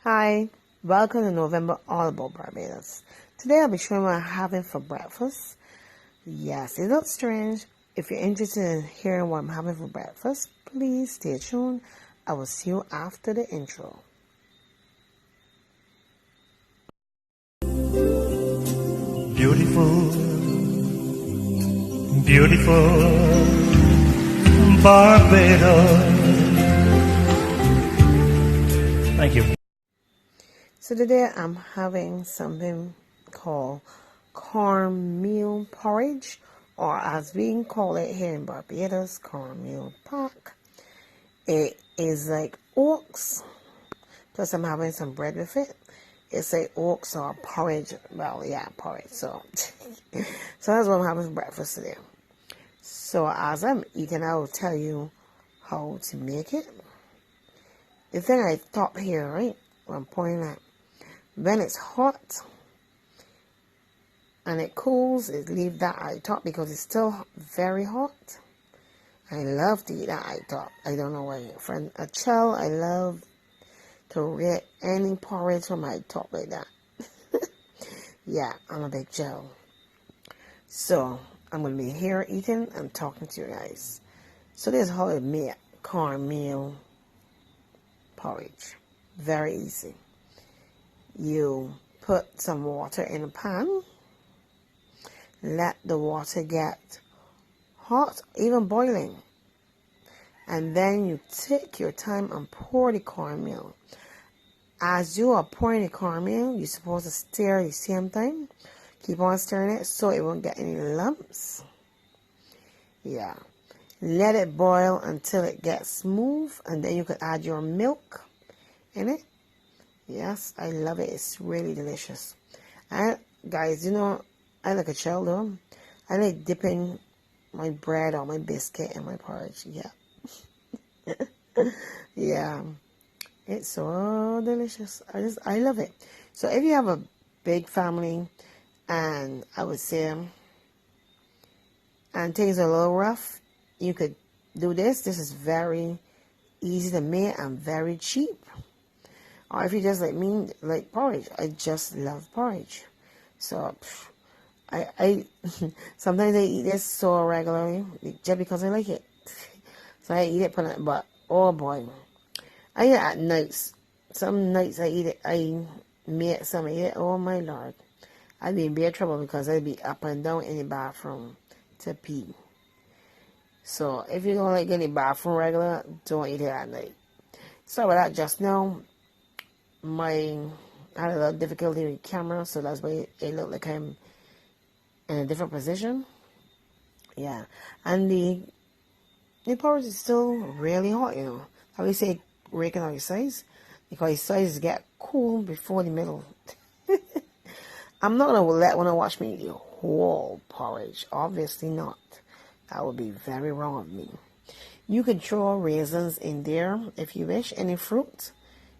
Hi, welcome to November All About Barbados. Today I'll be showing what I'm having for breakfast. Yes, it looks strange. If you're interested in hearing what I'm having for breakfast, please stay tuned. I will see you after the intro. Beautiful, beautiful Barbados. Thank you. So today I'm having something called cornmeal porridge, or as we call it here in Barbados, cornmeal pork. It is like oats, plus I'm having some bread with it. It's like oats or porridge. Well, yeah, porridge. So that's what I'm having for breakfast today. So as I'm eating, I will tell you how to make it. The thing I thought here, right, what I'm pointing at, when it's hot and it cools, it leave that at the top because it's still very hot. I love to eat that at the top. I don't know why. From a child, I love to get any porridge from my top like that. Yeah, I'm a big child. So I'm going to be here eating and talking to you guys. So this is how I make cornmeal porridge. Very easy. You put some water in a pan. Let the water get hot, even boiling. And then you take your time and pour the cornmeal. As you are pouring the cornmeal, you're supposed to stir at the same time. Keep on stirring it so it won't get any lumps. Yeah. Let it boil until it gets smooth, and then you can add your milk in it. Yes, I love it. It's really delicious. And guys, you know, I like a child though. I like dipping my bread or my biscuit in my porridge. Yeah. Yeah. It's so delicious. I love it. So if you have a big family, and I would say, and things are a little rough, you could do this. This is very easy to make and very cheap. Or if you just like me, like porridge. I just love porridge. So I sometimes I eat this so regularly just because I like it. So I eat it, but oh boy, I eat it at nights. Some nights I eat it. I make some eat it. Oh my Lord, I'd be in big trouble because I'd be up and down in the bathroom to pee. So if you don't like any bathroom regular, don't eat it at night. Sorry about that just now. I had a little difficulty with the camera, so that's why it looked like I'm in a different position. Yeah. And the porridge is still really hot, you know. I would say raking out your size, because your size get cool before the middle. I'm not going to let when I watch me eat the whole porridge. Obviously not. That would be very wrong of me. You could throw raisins in there if you wish, any fruit.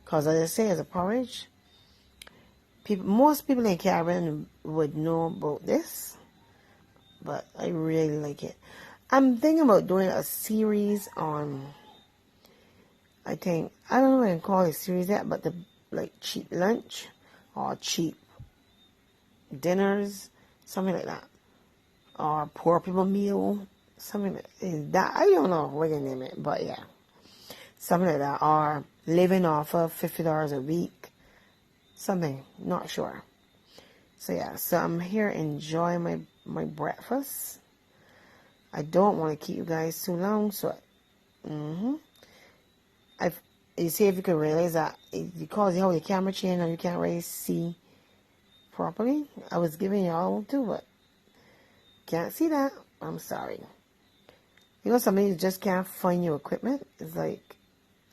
Because as I say, as a porridge, most people in the Caribbean would know about this. But I really like it. I'm thinking about doing a series on, I don't know what I can call it a series yet, but the like cheap lunch or cheap dinners, something like that. Or poor people meal, something like that. I don't know what you name it, but yeah. Something like that. Or living off of $50 a week. Something, not sure. So yeah, so I'm here enjoying my breakfast. I don't want to keep you guys too long, so you see, if you can realize that because you have your camera chain and you can't really see properly. I was giving y'all too, but can't see that. I'm sorry. You know, something you just can't find your equipment. It's like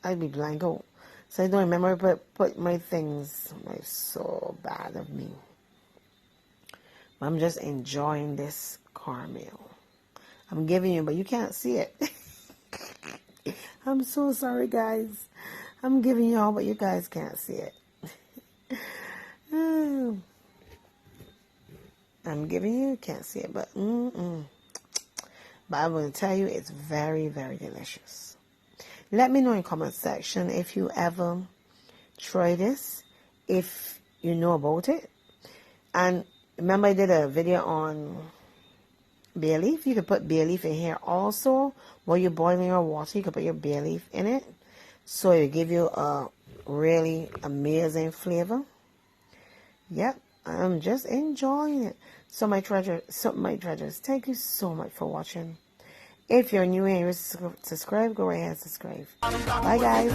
I'd be blank out. So I don't remember put my things. It's so bad of me. I'm just enjoying this cornmeal. I'm giving you, but you can't see it. I'm so sorry, guys. I'm giving y'all, but you guys can't see it. I'm giving you can't see it, but But I'm going to tell you, it's very, very delicious. Let me know in the comment section if you ever try this. if you know about it. And remember, I did a video on bay leaf. You could put bay leaf in here also. While you're boiling your water, you could put your bay leaf in it. So it will give you a really amazing flavor. Yep, I'm just enjoying it. So my treasures, thank you so much for watching. If you're new and you subscribe, go right ahead and subscribe. Bye, guys.